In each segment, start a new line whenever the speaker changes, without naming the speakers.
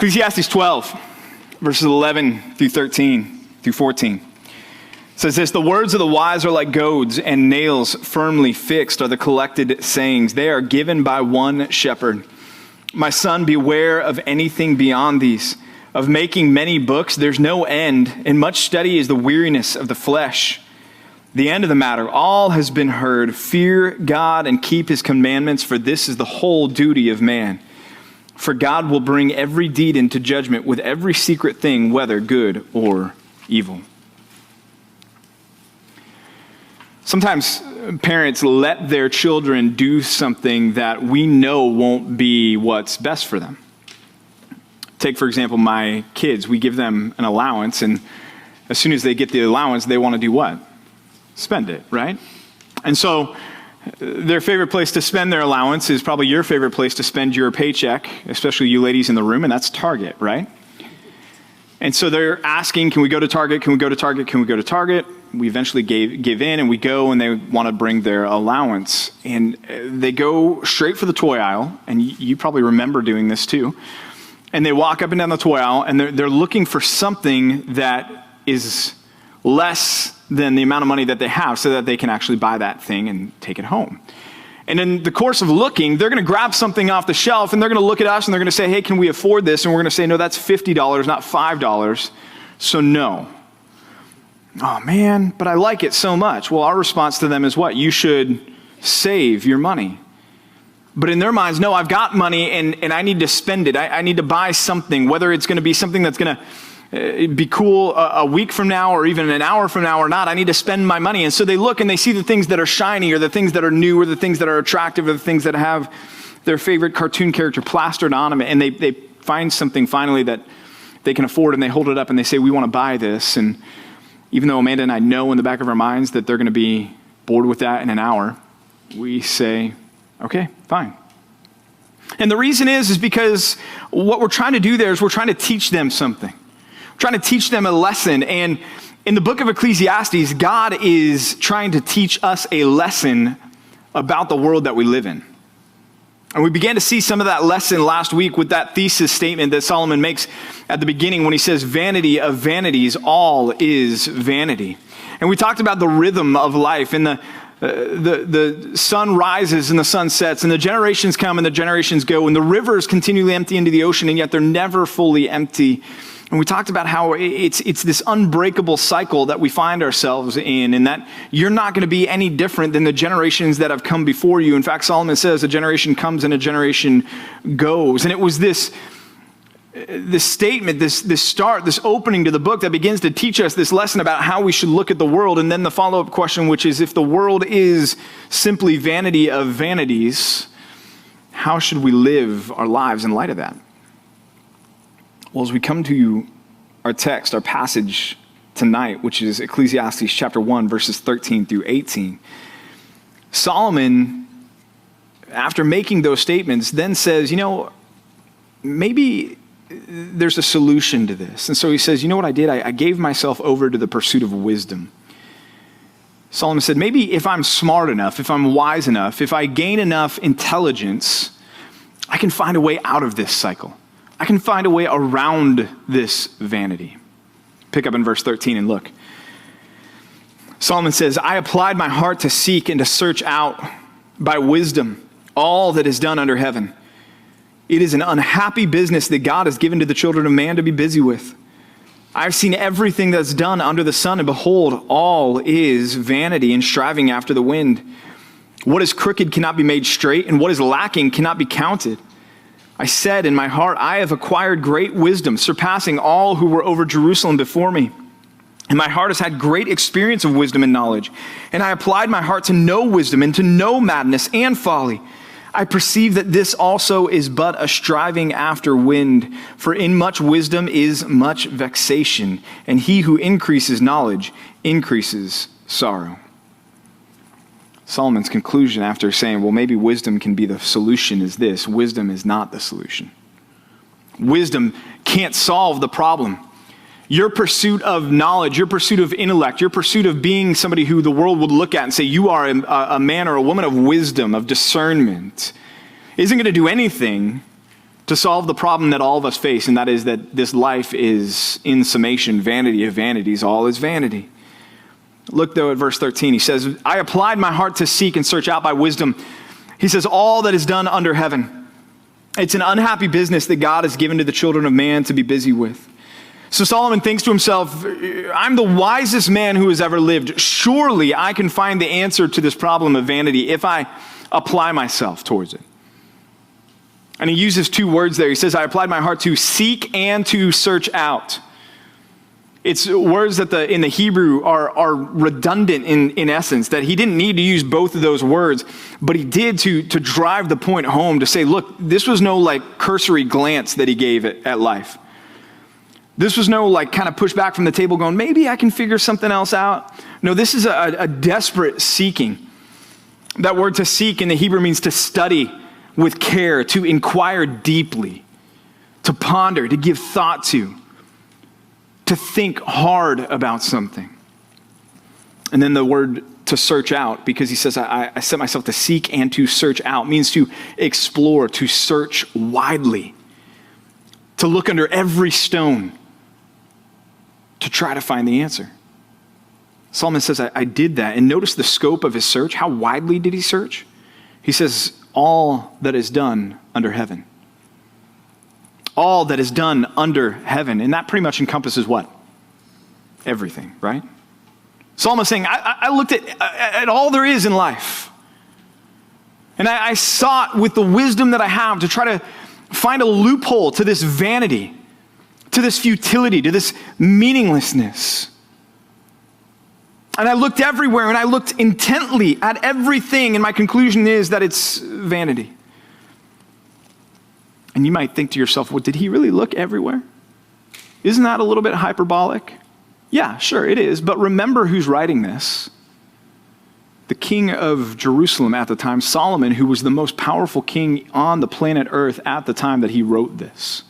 Ecclesiastes 12, verses 11 through 13 through 14. Says this: the words of the wise are like goads, and nails firmly fixed are the collected sayings. They are given by one shepherd. My son, beware of anything beyond these. Of making many books, there's no end, and much study is the weariness of the flesh. The end of the matter, all has been heard. Fear God and keep his commandments, for this is the whole duty of man. For God will bring every deed into judgment with every secret thing, whether good or evil. Sometimes parents let their children do something that we know won't be what's best for them. Take, for example, my kids. We give them an allowance, and as soon as they get the allowance, they want to do what? Spend it, right? And so their favorite place to spend their allowance is probably your favorite place to spend your paycheck, especially you ladies in the room, and that's Target, right? And so they're asking, can we go to Target? Can we go to Target? Can we go to Target? We eventually give in, and we go, and they want to bring their allowance. And they go straight for the toy aisle, and you probably remember doing this too. And they walk up and down the toy aisle, and they're looking for something that is less than the amount of money that they have so that they can actually buy that thing and take it home. And in the course of looking, they're going to grab something off the shelf, and they're going to look at us, and they're going to say, hey, can we afford this? And we're going to say, no, that's $50, not $5. So no. Oh, man, but I like it so much. Well, our response to them is what? You should save your money. But in their minds, no, I've got money and I need to spend it. I need to buy something, whether it's going to be something that's going to be cool a week from now or even an hour from now or not. I need to spend my money. And so they look and they see the things that are shiny or the things that are new or the things that are attractive or the things that have their favorite cartoon character plastered on them. And they find something finally that they can afford, and they hold it up and they say, we want to buy this. And even though Amanda and I know in the back of our minds that they're going to be bored with that in an hour, we say, okay, fine. And the reason is because what we're trying to do there is we're trying to teach them something. We're trying to teach them a lesson. And in the book of Ecclesiastes, God is trying to teach us a lesson about the world that we live in. And we began to see some of that lesson last week with that thesis statement that Solomon makes at the beginning when he says, vanity of vanities, all is vanity. And we talked about the rhythm of life, and the sun rises and the sun sets, and the generations come and the generations go, and the rivers continually empty into the ocean, and yet they're never fully empty. And we talked about how it's this unbreakable cycle that we find ourselves in, and that you're not going to be any different than the generations that have come before you. In fact, Solomon says a generation comes and a generation goes. And it was this statement, this opening to the book that begins to teach us this lesson about how we should look at the world. And then the follow-up question, which is, if the world is simply vanity of vanities, how should we live our lives in light of that? Well, as we come to our text, our passage tonight, which is Ecclesiastes chapter 1, verses 13 through 18, Solomon, after making those statements, then says, maybe there's a solution to this. And so he says, you know what I did? I gave myself over to the pursuit of wisdom. Solomon said, maybe if I'm smart enough, if I'm wise enough, if I gain enough intelligence, I can find a way out of this cycle. I can find a way around this vanity. Pick up in verse 13 and look. Solomon says, I applied my heart to seek and to search out by wisdom all that is done under heaven. It is an unhappy business that God has given to the children of man to be busy with. I've seen everything that's done under the sun, and behold, all is vanity and striving after the wind. What is crooked cannot be made straight, and what is lacking cannot be counted. I said in my heart, I have acquired great wisdom, surpassing all who were over Jerusalem before me. And my heart has had great experience of wisdom and knowledge. And I applied my heart to know wisdom and to know madness and folly. I perceive that this also is but a striving after wind. For in much wisdom is much vexation, and he who increases knowledge increases sorrow. Solomon's conclusion after saying, well, maybe wisdom can be the solution, is this: wisdom is not the solution. Wisdom can't solve the problem. Your pursuit of knowledge, your pursuit of intellect, your pursuit of being somebody who the world would look at and say you are a man or a woman of wisdom, of discernment, isn't going to do anything to solve the problem that all of us face, and that is that this life is, in summation, vanity of vanities. All is vanity. Look, though, at verse 13. He says, I applied my heart to seek and search out by wisdom. He says, all that is done under heaven. It's an unhappy business that God has given to the children of man to be busy with. So Solomon thinks to himself, I'm the wisest man who has ever lived. Surely I can find the answer to this problem of vanity if I apply myself towards it. And he uses two words there. He says, I applied my heart to seek and to search out. It's words that in the Hebrew are redundant in essence, that he didn't need to use both of those words, but he did to drive the point home, to say, look, this was no like cursory glance that he gave at life. This was no like kind of push back from the table going, maybe I can figure something else out. No, this is a desperate seeking. That word to seek in the Hebrew means to study with care, to inquire deeply, to ponder, to give thought to think hard about something. And then the word to search out, because he says, I set myself to seek and to search out, means to explore, to search widely, to look under every stone, to try to find the answer. Solomon says, I did that. And notice the scope of his search. How widely did he search? He says, all that is done under heaven. All that is done under heaven. And that pretty much encompasses what? Everything, right? Solomon's saying, I looked at all there is in life. And I sought with the wisdom that I have to try to find a loophole to this vanity, to this futility, to this meaninglessness. And I looked everywhere, and I looked intently at everything, and my conclusion is that it's vanity. And you might think to yourself, well, did he really look everywhere? Isn't that a little bit hyperbolic? Yeah, sure, it is. But remember who's writing this. The king of Jerusalem at the time, Solomon, who was the most powerful king on the planet Earth at the time that he wrote this.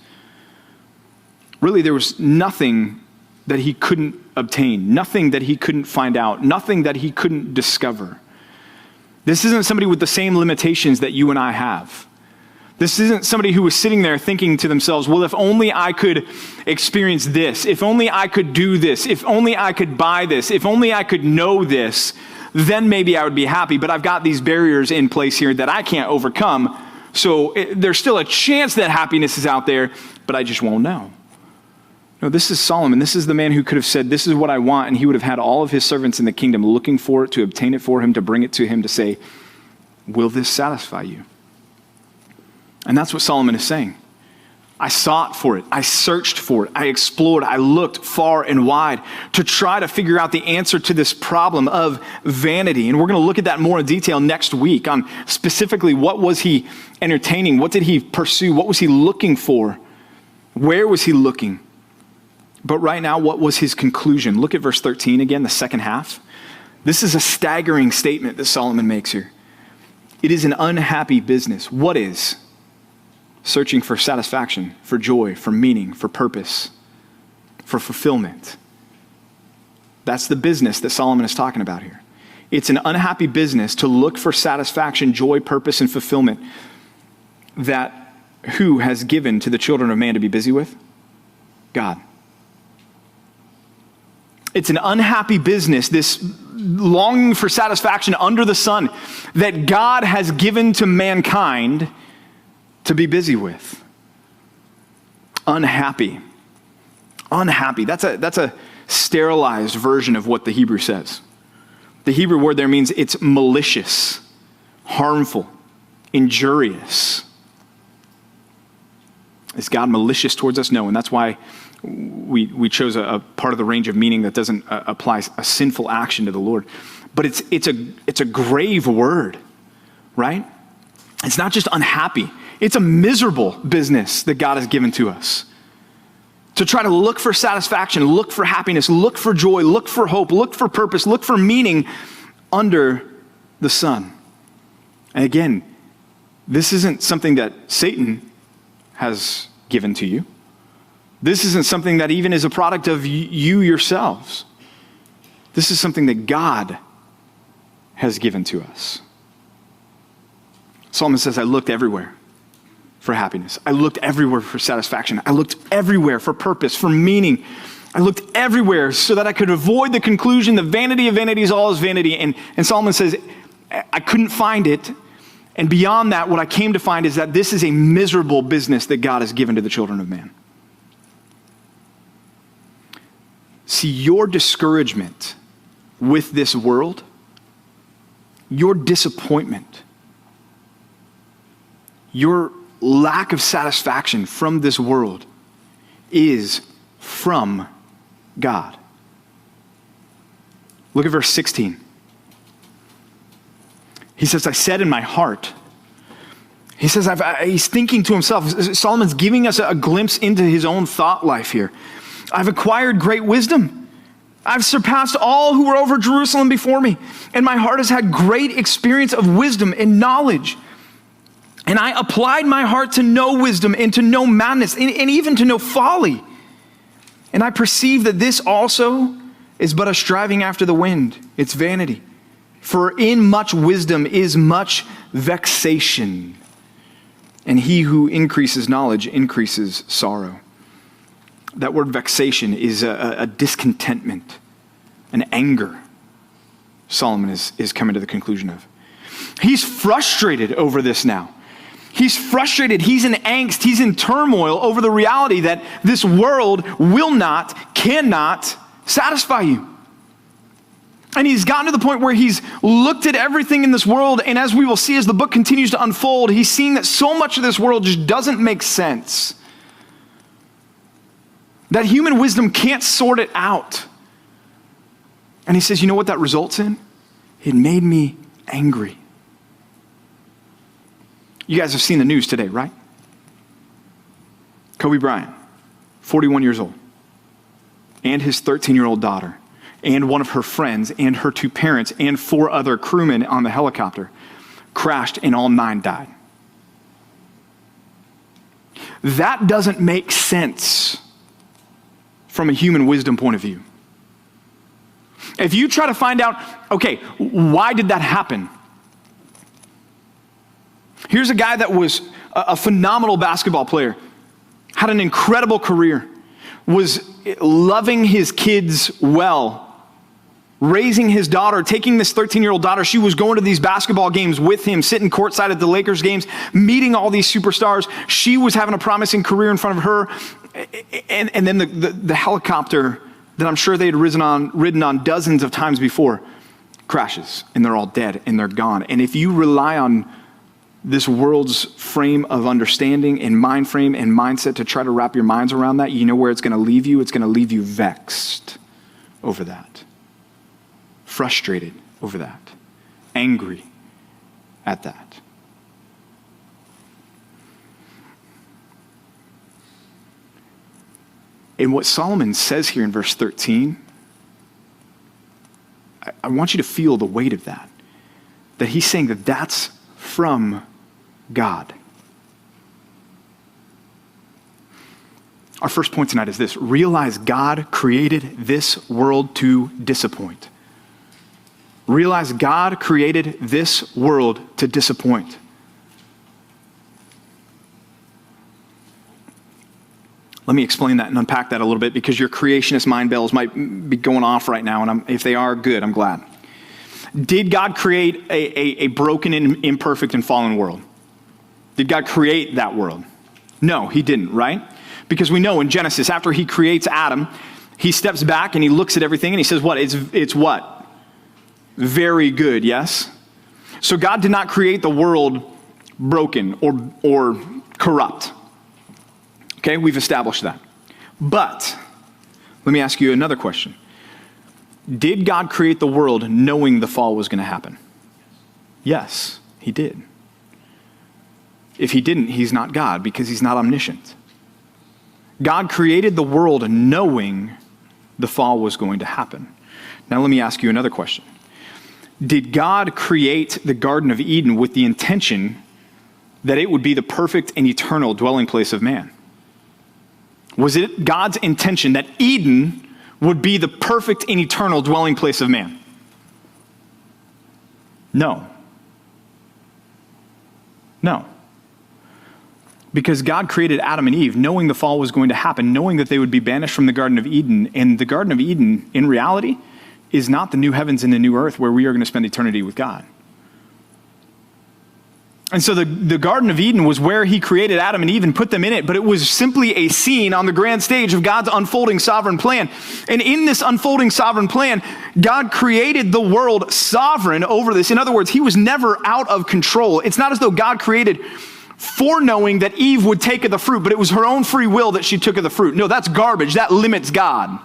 Really, there was nothing that he couldn't obtain, nothing that he couldn't find out, nothing that he couldn't discover. This isn't somebody with the same limitations that you and I have. This isn't somebody who was sitting there thinking to themselves, well, if only I could experience this, if only I could do this, if only I could buy this, if only I could know this, then maybe I would be happy. But I've got these barriers in place here that I can't overcome. So there's still a chance that happiness is out there, but I just won't know. No, this is Solomon. This is the man who could have said, this is what I want, and he would have had all of his servants in the kingdom looking for it, to obtain it for him, to bring it to him, to say, will this satisfy you? And that's what Solomon is saying. I sought for it. I searched for it. I explored. I looked far and wide to try to figure out the answer to this problem of vanity. And we're going to look at that more in detail next week on specifically what was he entertaining? What did he pursue? What was he looking for? Where was he looking? But right now, what was his conclusion? Look at verse 13 again, the second half. This is a staggering statement that Solomon makes here. It is an unhappy business. What is? Searching for satisfaction, for joy, for meaning, for purpose, for fulfillment. That's the business that Solomon is talking about here. It's an unhappy business to look for satisfaction, joy, purpose, and fulfillment that who has given to the children of man to be busy with? God. It's an unhappy business, this longing for satisfaction under the sun that God has given to mankind to be busy with. Unhappy. Unhappy. That's a sterilized version of what the Hebrew says. The Hebrew word there means it's malicious, harmful, injurious. Is God malicious towards us? No, and that's why we chose a part of the range of meaning that doesn't apply a sinful action to the Lord. But it's a grave word, right? It's not just unhappy. It's a miserable business that God has given to us. To try to look for satisfaction, look for happiness, look for joy, look for hope, look for purpose, look for meaning under the sun. And again, this isn't something that Satan has given to you. This isn't something that even is a product of you yourselves. This is something that God has given to us. Solomon says, I looked everywhere. for happiness. I looked everywhere for satisfaction. I looked everywhere for purpose, for meaning. I looked everywhere so that I could avoid the conclusion that vanity of vanities, all is vanity. And Solomon says, I couldn't find it. And beyond that, what I came to find is that this is a miserable business that God has given to the children of man. See, your discouragement with this world, your disappointment, your lack of satisfaction from this world is from God. Look at verse 16. He says, I said in my heart. He says, he's thinking to himself. Solomon's giving us a glimpse into his own thought life here. I've acquired great wisdom. I've surpassed all who were over Jerusalem before me. And my heart has had great experience of wisdom and knowledge. And I applied my heart to know wisdom and to know madness and even to know folly. And I perceive that this also is but a striving after the wind. It's vanity. For in much wisdom is much vexation. And he who increases knowledge increases sorrow. That word vexation is a discontentment, an anger, Solomon is coming to the conclusion of. He's frustrated over this now. He's frustrated, he's in angst, he's in turmoil over the reality that this world will not, cannot satisfy you. And he's gotten to the point where he's looked at everything in this world, and as we will see as the book continues to unfold, he's seeing that so much of this world just doesn't make sense. That human wisdom can't sort it out. And he says, you know what that results in? It made me angry. You guys have seen the news today, right? Kobe Bryant, 41 years old, and his 13-year-old daughter, and one of her friends, and her two parents, and 4 other crewmen on the helicopter crashed, and all 9 died. That doesn't make sense from a human wisdom point of view. If you try to find out, okay, why did that happen? Here's a guy that was a phenomenal basketball player, had an incredible career, was loving his kids well, raising his daughter, taking this 13-year-old daughter. She was going to these basketball games with him, sitting courtside at the Lakers games, meeting all these superstars. She was having a promising career in front of her. And then the helicopter that I'm sure they had ridden on dozens of times before crashes, and they're all dead and they're gone. And if you rely on this world's frame of understanding and mind frame and mindset to try to wrap your minds around that, you know where it's going to leave you? It's going to leave you vexed over that, frustrated over that, angry at that. And what Solomon says here in verse 13, I want you to feel the weight of that. That he's saying that that's from God. Our first point tonight is this: realize God created this world to disappoint. Realize God created this world to disappoint. Let me explain that and unpack that a little bit, because your creationist mind bells might be going off right now, and if they are, good, I'm glad. Did God create a broken and imperfect and fallen world? Did God create that world? No, he didn't, right? Because we know in Genesis, after he creates Adam, he steps back and he looks at everything and he says, what? It's what? Very good, yes? So God did not create the world broken or corrupt. Okay, we've established that. But let me ask you another question. Did God create the world knowing the fall was going to happen? Yes, he did. If he didn't, he's not God, because he's not omniscient. God created the world knowing the fall was going to happen. Now let me ask you another question. Did God create the Garden of Eden with the intention that it would be the perfect and eternal dwelling place of man? Was it God's intention that Eden would be the perfect and eternal dwelling place of man? No. No. Because God created Adam and Eve knowing the fall was going to happen, knowing that they would be banished from the Garden of Eden. And the Garden of Eden, in reality, is not the new heavens and the new earth where we are going to spend eternity with God. And so the Garden of Eden was where he created Adam and Eve and put them in it, but it was simply a scene on the grand stage of God's unfolding sovereign plan. And in this unfolding sovereign plan, God created the world sovereign over this. In other words, he was never out of control. It's not as though God created foreknowing that Eve would take of the fruit, but it was her own free will that she took of the fruit. No, that's garbage. That limits God.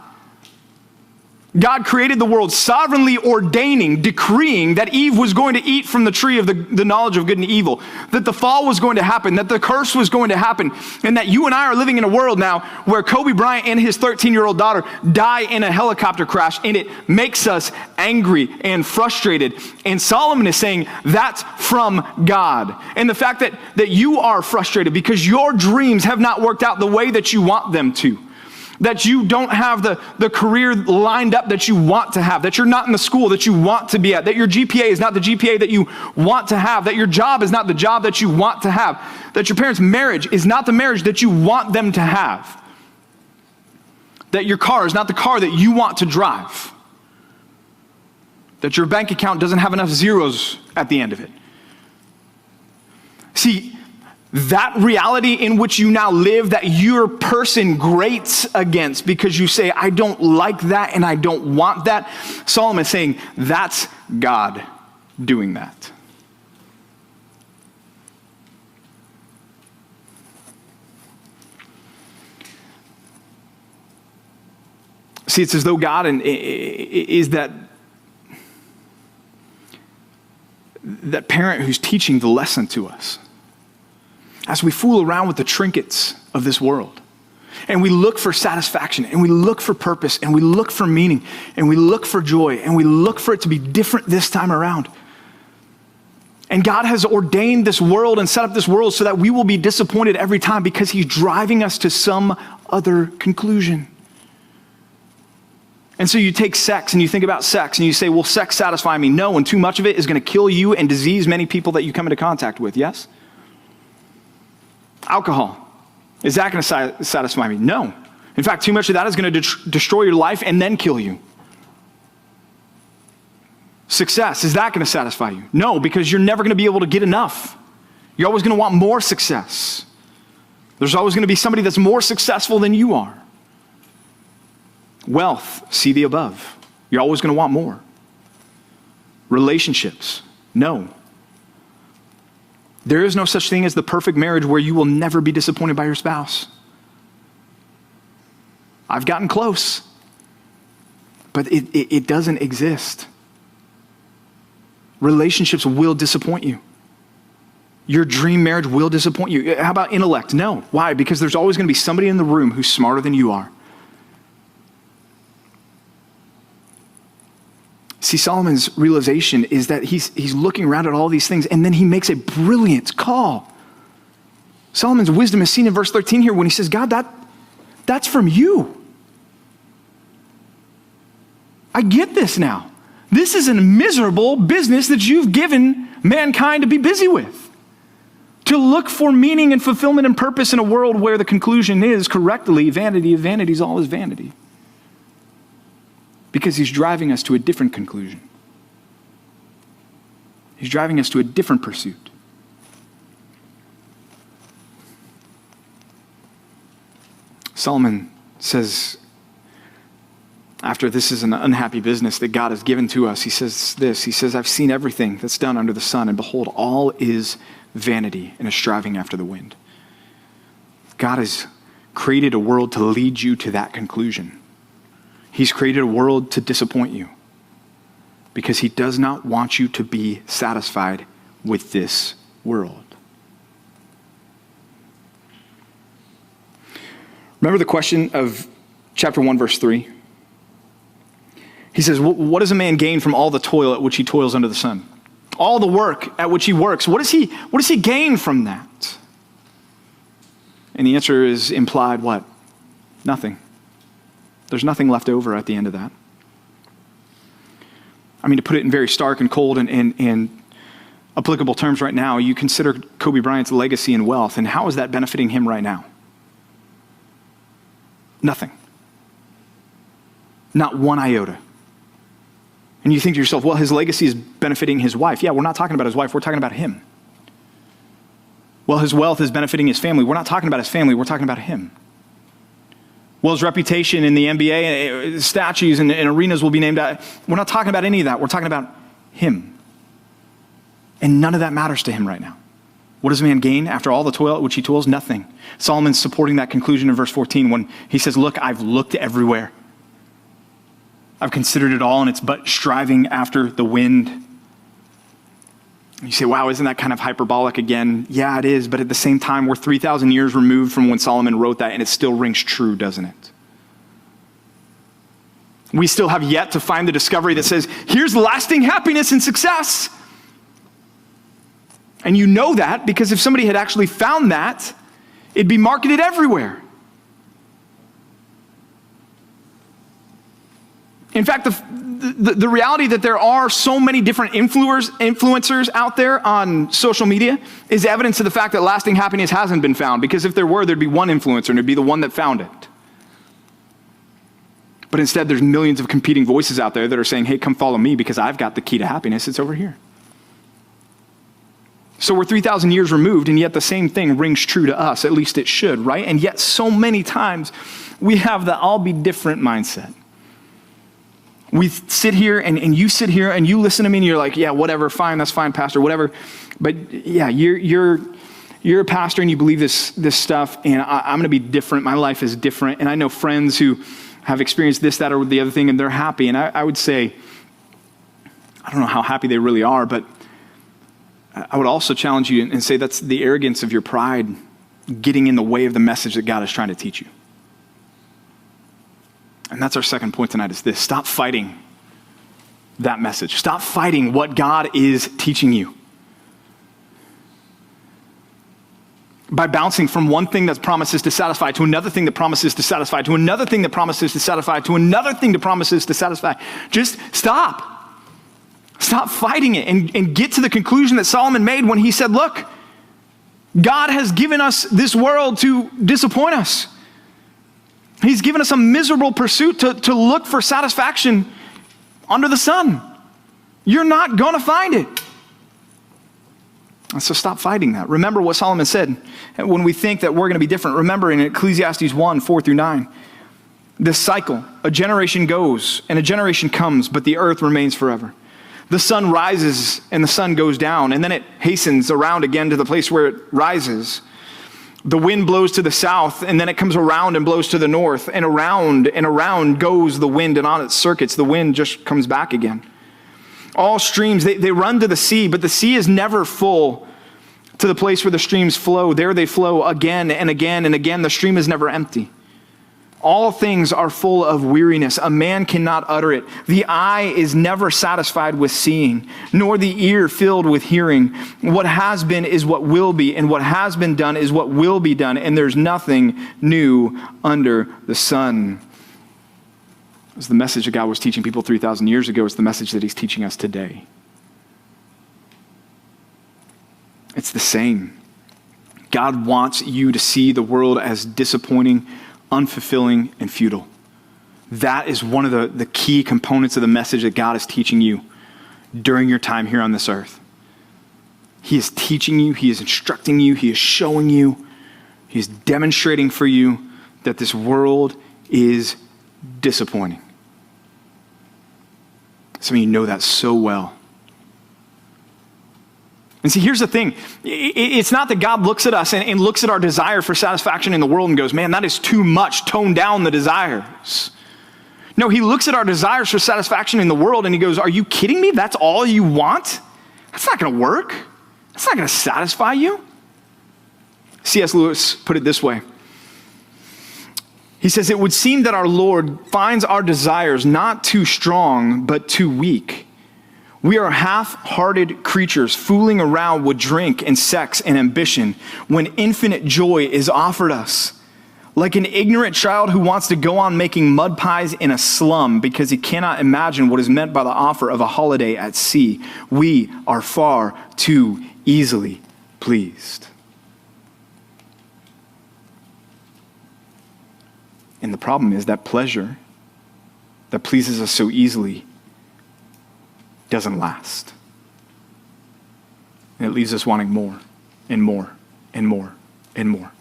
God created the world sovereignly ordaining, decreeing that Eve was going to eat from the tree of the knowledge of good and evil, that the fall was going to happen, that the curse was going to happen, and that you and I are living in a world now where Kobe Bryant and his 13-year-old daughter die in a helicopter crash, and it makes us angry and frustrated. And Solomon is saying that's from God. And the fact that you are frustrated because your dreams have not worked out the way that you want them to, that you don't have the career lined up that you want to have, that you're not in the school that you want to be at, that your GPA is not the GPA that you want to have, that your job is not the job that you want to have, that your parents' marriage is not the marriage that you want them to have, that your car is not the car that you want to drive, that your bank account doesn't have enough zeros at the end of it. See, that reality in which you now live, that your person grates against because you say, I don't like that and I don't want that. Solomon is saying, that's God doing that. See, it's as though God is that parent who's teaching the lesson to us. As we fool around with the trinkets of this world, and we look for satisfaction, and we look for purpose, and we look for meaning, and we look for joy, and we look for it to be different this time around. And God has ordained this world and set up this world so that we will be disappointed every time because he's driving us to some other conclusion. And so you take sex and you think about sex and you say, will sex satisfy me? No, and too much of it is going to kill you and disease many people that you come into contact with, yes? Alcohol, is that going to satisfy me? No. In fact, too much of that is going to destroy your life and then kill you. Success, is that going to satisfy you? No, because you're never going to be able to get enough. You're always going to want more success. There's always going to be somebody that's more successful than you are. Wealth, see the above. You're always going to want more. Relationships, no. There is no such thing as the perfect marriage where you will never be disappointed by your spouse. I've gotten close, but it doesn't exist. Relationships will disappoint you. Your dream marriage will disappoint you. How about intellect? No. Why? Because there's always going to be somebody in the room who's smarter than you are. See, Solomon's realization is that he's looking around at all these things, and then he makes a brilliant call. Solomon's wisdom is seen in verse 13 here when he says, God, that's from you. I get this now. This is a miserable business that you've given mankind to be busy with. To look for meaning and fulfillment and purpose in a world where the conclusion is correctly, vanity of vanities, all is vanity. Because he's driving us to a different conclusion. He's driving us to a different pursuit. Solomon says, after this is an unhappy business that God has given to us, he says this, he says, I've seen everything that's done under the sun, and behold, all is vanity and a striving after the wind. God has created a world to lead you to that conclusion. He's created a world to disappoint you because he does not want you to be satisfied with this world. Remember the question of chapter 1, verse 3? He says, what does a man gain from all the toil at which he toils under the sun? All the work at which he works, what does he gain from that? And the answer is implied what? Nothing. There's nothing left over at the end of that. I mean, to put it in very stark and cold and applicable terms right now, you consider Kobe Bryant's legacy and wealth, and how is that benefiting him right now? Nothing. Not one iota. And you think to yourself, well, his legacy is benefiting his wife. Yeah, we're not talking about his wife, we're talking about him. Well, his wealth is benefiting his family. We're not talking about his family, we're talking about him. Well, his reputation in the NBA, statues and arenas will be named out. We're not talking about any of that. We're talking about him. And none of that matters to him right now. What does a man gain after all the toil at which he toils? Nothing. Solomon's supporting that conclusion in verse 14 when he says, look, I've looked everywhere. I've considered it all, and it's but striving after the wind. You say, wow, isn't that kind of hyperbolic again? Yeah, it is, but at the same time, we're 3,000 years removed from when Solomon wrote that, and it still rings true, doesn't it? We still have yet to find the discovery that says, here's lasting happiness and success. And you know that because if somebody had actually found that, it'd be marketed everywhere. In fact, the reality that there are so many different influencers out there on social media is evidence of the fact that lasting happiness hasn't been found. Because if there were, there'd be one influencer, and it'd be the one that found it. But instead, there's millions of competing voices out there that are saying, hey, come follow me because I've got the key to happiness. It's over here. So we're 3,000 years removed, and yet the same thing rings true to us. At least it should, right? And yet so many times we have the I'll be different mindset. We sit here and you sit here and you listen to me and you're like, yeah, whatever, fine, that's fine, pastor, whatever. But yeah, you're a pastor and you believe this stuff, and I'm going to be different. My life is different. And I know friends who have experienced this, that, or the other thing, and they're happy. And I would say, I don't know how happy they really are, but I would also challenge you and say that's the arrogance of your pride getting in the way of the message that God is trying to teach you. And that's our second point tonight is this. Stop fighting that message. Stop fighting what God is teaching you. By bouncing from one thing that promises to satisfy to another thing that promises to satisfy to another thing that promises to satisfy to another thing that promises to satisfy. Just stop. Stop fighting it and get to the conclusion that Solomon made when he said, look, God has given us this world to disappoint us. He's given us a miserable pursuit to look for satisfaction under the sun. You're not going to find it. And so stop fighting that. Remember what Solomon said when we think that we're going to be different. Remember in Ecclesiastes 1, 4-9, this cycle, a generation goes and a generation comes, but the earth remains forever. The sun rises and the sun goes down, and then it hastens around again to the place where it rises. The wind blows to the south, and then it comes around and blows to the north, and around goes the wind, and on its circuits, the wind just comes back again. All streams, they run to the sea, but the sea is never full to the place where the streams flow. There they flow again and again and again. The stream is never empty. All things are full of weariness. A man cannot utter it. The eye is never satisfied with seeing, nor the ear filled with hearing. What has been is what will be, and what has been done is what will be done, and there's nothing new under the sun. It was the message that God was teaching people 3,000 years ago. It's the message that he's teaching us today. It's the same. God wants you to see the world as disappointing, unfulfilling, and futile. That is one of the key components of the message that God is teaching you during your time here on this earth. He is teaching you, he is instructing you, he is showing you, he is demonstrating for you that this world is disappointing. Some of you know that so well. And see, here's the thing. It's not that God looks at us and looks at our desire for satisfaction in the world and goes, man, that is too much. Tone down the desires. No, he looks at our desires for satisfaction in the world and he goes, are you kidding me? That's all you want? That's not going to work. That's not going to satisfy you. C.S. Lewis put it this way. He says, it would seem that our Lord finds our desires not too strong, but too weak. We are half-hearted creatures fooling around with drink and sex and ambition when infinite joy is offered us. Like an ignorant child who wants to go on making mud pies in a slum because he cannot imagine what is meant by the offer of a holiday at sea. We are far too easily pleased. And the problem is that pleasure that pleases us so easily doesn't last. And it leaves us wanting more and more and more and more.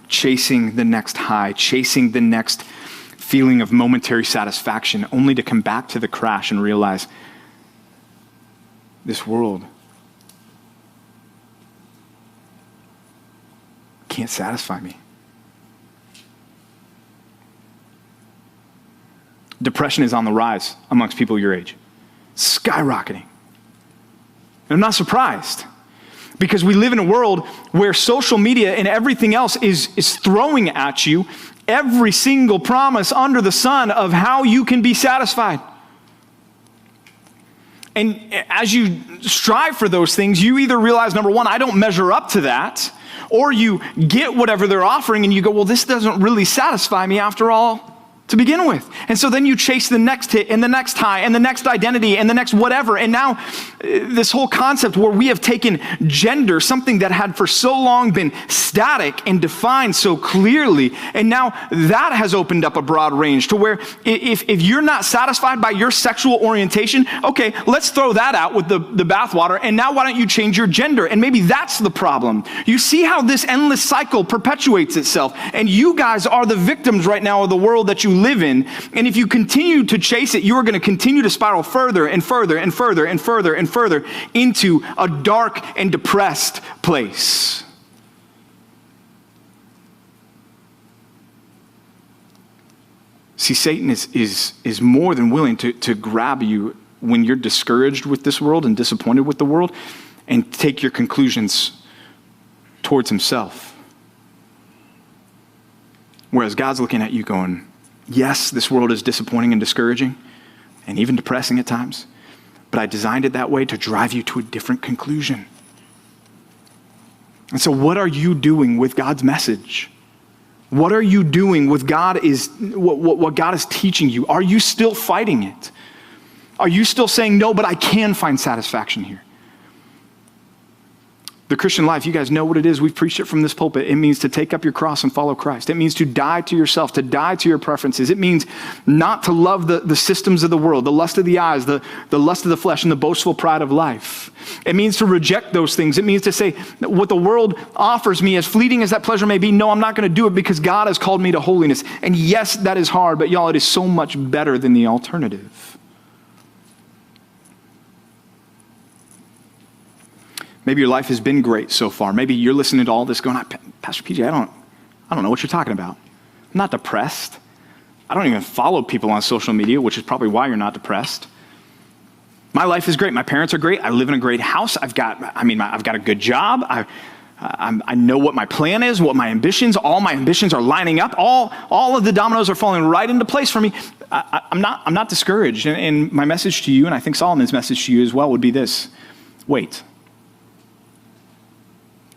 Chasing the next high, chasing the next feeling of momentary satisfaction, only to come back to the crash and realize this world can't satisfy me. Depression is on the rise amongst people your age. Skyrocketing. And I'm not surprised, because we live in a world where social media and everything else is throwing at you every single promise under the sun of how you can be satisfied. And as you strive for those things, you either realize, number one, I don't measure up to that, or you get whatever they're offering and you go, well, this doesn't really satisfy me after all to begin with. And so then you chase the next hit and the next high and the next identity and the next whatever. And now this whole concept where we have taken gender, something that had for so long been static and defined so clearly, and now that has opened up a broad range to where if you're not satisfied by your sexual orientation, okay, let's throw that out with the bathwater, and now why don't you change your gender? And maybe that's the problem. You see how this endless cycle perpetuates itself, and you guys are the victims right now of the world that you live in. And if you continue to chase it, you are going to continue to spiral further and further and further and further and further into a dark and depressed place. See, Satan is more than willing to grab you when you're discouraged with this world and disappointed with the world and take your conclusions towards himself. Whereas God's looking at you going, yes, this world is disappointing and discouraging and even depressing at times, but I designed it that way to drive you to a different conclusion. And so what are you doing with God's message? What are you doing with what God is teaching you? Are you still fighting it? Are you still saying, no, but I can find satisfaction here? The Christian life, you guys know what it is. We've preached it from this pulpit. It means to take up your cross and follow Christ. It means to die to yourself, to die to your preferences. It means not to love the systems of the world, the lust of the eyes, the lust of the flesh, and the boastful pride of life. It means to reject those things. It means to say, what the world offers me, as fleeting as that pleasure may be, no, I'm not going to do it because God has called me to holiness. And yes, that is hard, but y'all, it is so much better than the alternative. Maybe your life has been great so far. Maybe you're listening to all this going, Pastor PJ, I don't know what you're talking about. I'm not depressed. I don't even follow people on social media, which is probably why you're not depressed. My life is great. My parents are great. I live in a great house. I've got a good job. I know what my plan is, what my ambitions. All my ambitions are lining up. All of the dominoes are falling right into place for me. I'm not discouraged. And my message to you, and I think Solomon's message to you as well, would be this: wait.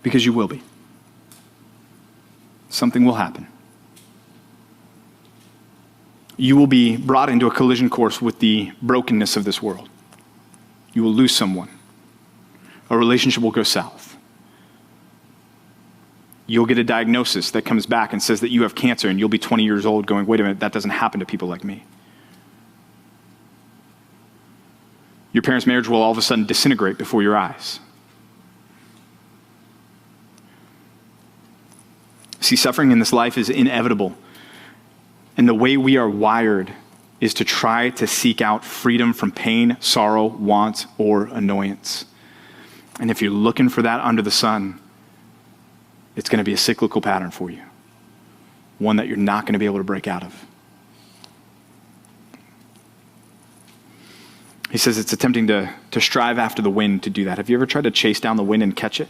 Because you will be. Something will happen. You will be brought into a collision course with the brokenness of this world. You will lose someone. A relationship will go south. You'll get a diagnosis that comes back and says that you have cancer, and you'll be 20 years old going, wait a minute, that doesn't happen to people like me. Your parents' marriage will all of a sudden disintegrate before your eyes. See, suffering in this life is inevitable. And the way we are wired is to try to seek out freedom from pain, sorrow, want, or annoyance. And if you're looking for that under the sun, it's going to be a cyclical pattern for you. One that you're not going to be able to break out of. He says it's attempting to strive after the wind to do that. Have you ever tried to chase down the wind and catch it?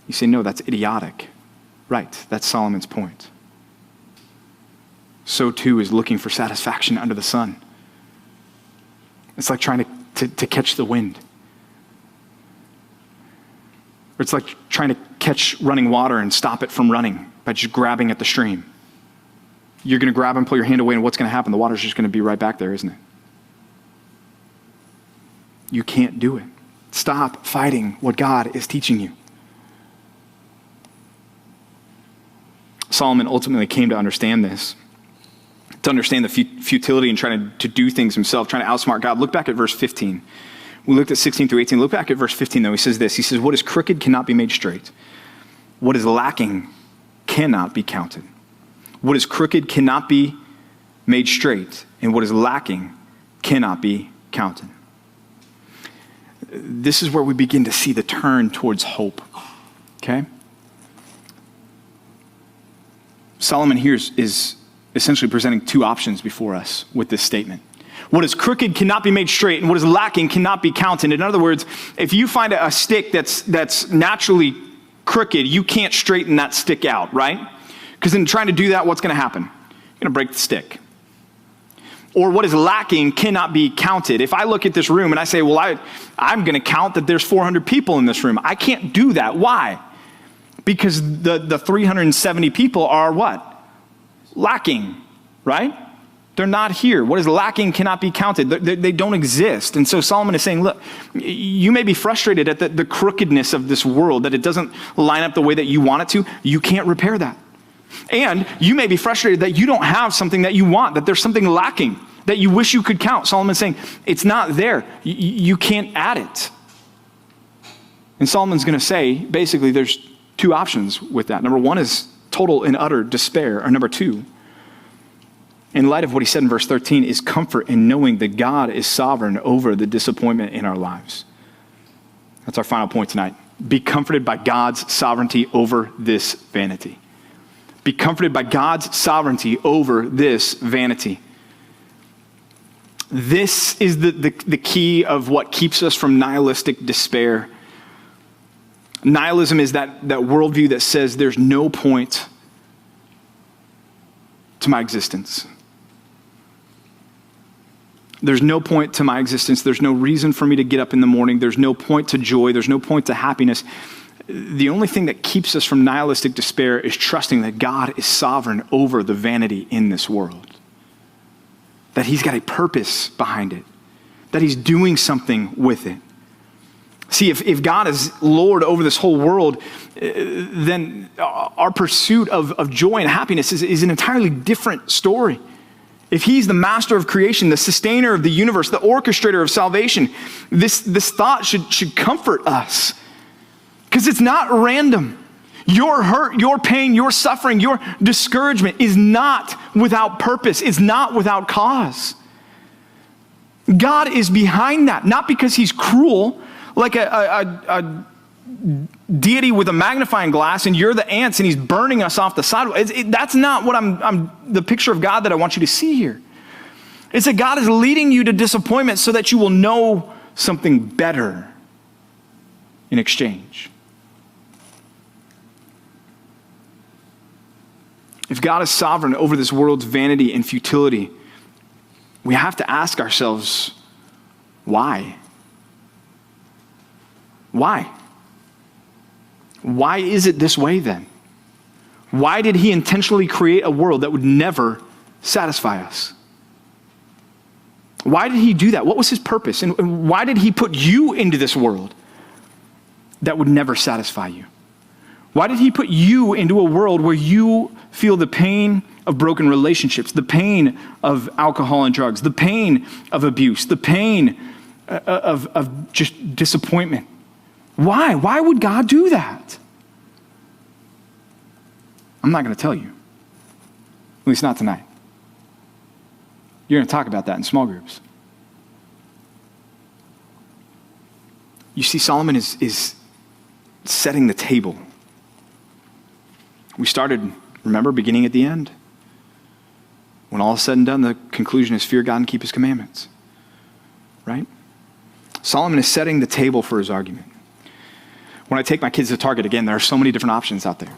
You say, no, that's idiotic. Right, that's Solomon's point. So too is looking for satisfaction under the sun. It's like trying to catch the wind. Or it's like trying to catch running water and stop it from running by just grabbing at the stream. you're going to grab and pull your hand away, and what's going to happen? The water's just going to be right back there, isn't it? You can't do it. Stop fighting what God is teaching you. Solomon ultimately came to understand this, to understand the futility and trying to do things himself, trying to outsmart God. Look back at verse 15. We looked at 16 through 18. Look back at verse 15, though. He says this. He says, what is crooked cannot be made straight. What is lacking cannot be counted. What is crooked cannot be made straight, and what is lacking cannot be counted. This is where we begin to see the turn towards hope, okay? Solomon here is essentially presenting two options before us with this statement. What is crooked cannot be made straight, and what is lacking cannot be counted. In other words, if you find a stick that's naturally crooked, you can't straighten that stick out, right? Because in trying to do that, what's going to happen? You're going to break the stick. Or what is lacking cannot be counted. If I look at this room and I say, well, I'm going to count that there's 400 people in this room. I can't do that. Why? Because the 370 people are what? Lacking, right? They're not here. What is lacking cannot be counted. They don't exist. And so Solomon is saying, look, you may be frustrated at the crookedness of this world, that it doesn't line up the way that you want it to. You can't repair that. And you may be frustrated that you don't have something that you want, that there's something lacking that you wish you could count. Solomon's saying, it's not there. You can't add it. And Solomon's going to say, basically, there's two options with that. Number one is total and utter despair. Or number two, in light of what he said in verse 13, is comfort in knowing that God is sovereign over the disappointment in our lives. That's our final point tonight. Be comforted by God's sovereignty over this vanity. Be comforted by God's sovereignty over this vanity. This is the key of what keeps us from nihilistic despair. Nihilism is that worldview that says there's no point to my existence. There's no point to my existence. There's no reason for me to get up in the morning. There's no point to joy. There's no point to happiness. The only thing that keeps us from nihilistic despair is trusting that God is sovereign over the vanity in this world. That he's got a purpose behind it. That he's doing something with it. See, if God is Lord over this whole world, then our pursuit of joy and happiness is an entirely different story. If he's the master of creation, the sustainer of the universe, the orchestrator of salvation, this thought should comfort us. Because it's not random. Your hurt, your pain, your suffering, your discouragement is not without purpose. It's not without cause. God is behind that, not because he's cruel, like a deity with a magnifying glass, and you're the ants, and he's burning us off the sidewalk. That's not what I'm the picture of God that I want you to see here. It's that God is leading you to disappointment so that you will know something better in exchange. If God is sovereign over this world's vanity and futility, we have to ask ourselves, why? Why? Why is it this way then? Why did he intentionally create a world that would never satisfy us? Why did he do that? What was his purpose? And why did he put you into this world that would never satisfy you? Why did he put you into a world where you feel the pain of broken relationships, the pain of alcohol and drugs, the pain of abuse, the pain of just disappointment? Why? Why would God do that? I'm not going to tell you. At least not tonight. You're going to talk about that in small groups. You see, Solomon is setting the table. We started, remember, beginning at the end. When all is said and done, the conclusion is fear God and keep his commandments. Right? Solomon is setting the table for his argument. When I take my kids to Target, again, there are so many different options out there.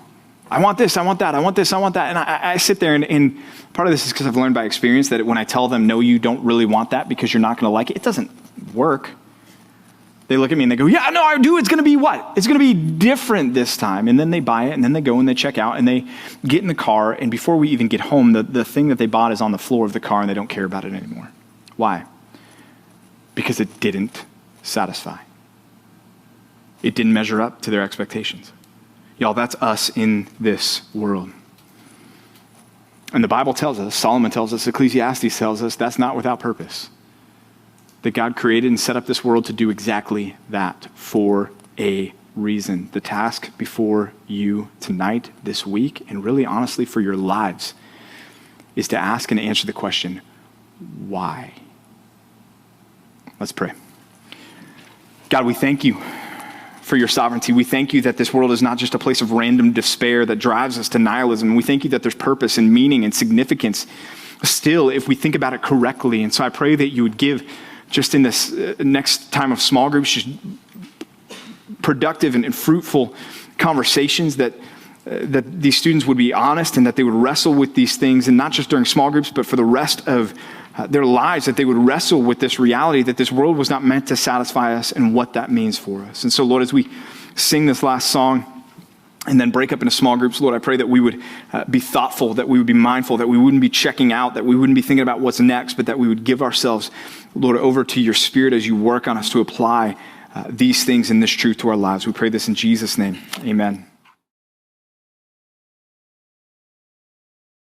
I want this, I want that, I want this, I want that. And I sit there, and part of this is because I've learned by experience that when I tell them, no, you don't really want that because you're not going to like it, it doesn't work. They look at me and they go, yeah, no, I do. It's going to be what? It's going to be different this time. And then they buy it, and then they go and they check out, and they get in the car. And before we even get home, the thing that they bought is on the floor of the car, and they don't care about it anymore. Why? Because it didn't satisfy. It didn't measure up to their expectations. Y'all, that's us in this world. And the Bible tells us, Solomon tells us, Ecclesiastes tells us, that's not without purpose. That God created and set up this world to do exactly that for a reason. The task before you tonight, this week, and really honestly for your lives, is to ask and answer the question, why? Let's pray. God, we thank you for your sovereignty. We thank you that this world is not just a place of random despair that drives us to nihilism. We thank you that there's purpose and meaning and significance still if we think about it correctly. And so I pray that you would give, just in this next time of small groups, just productive and fruitful conversations that these students would be honest and that they would wrestle with these things, and not just during small groups, but for the rest of their lives, that they would wrestle with this reality that this world was not meant to satisfy us and what that means for us. And so, Lord, as we sing this last song and then break up into small groups, Lord, I pray that we would be thoughtful, that we would be mindful, that we wouldn't be checking out, that we wouldn't be thinking about what's next, but that we would give ourselves, Lord, over to your Spirit as you work on us to apply these things and this truth to our lives. We pray this in Jesus' name. Amen.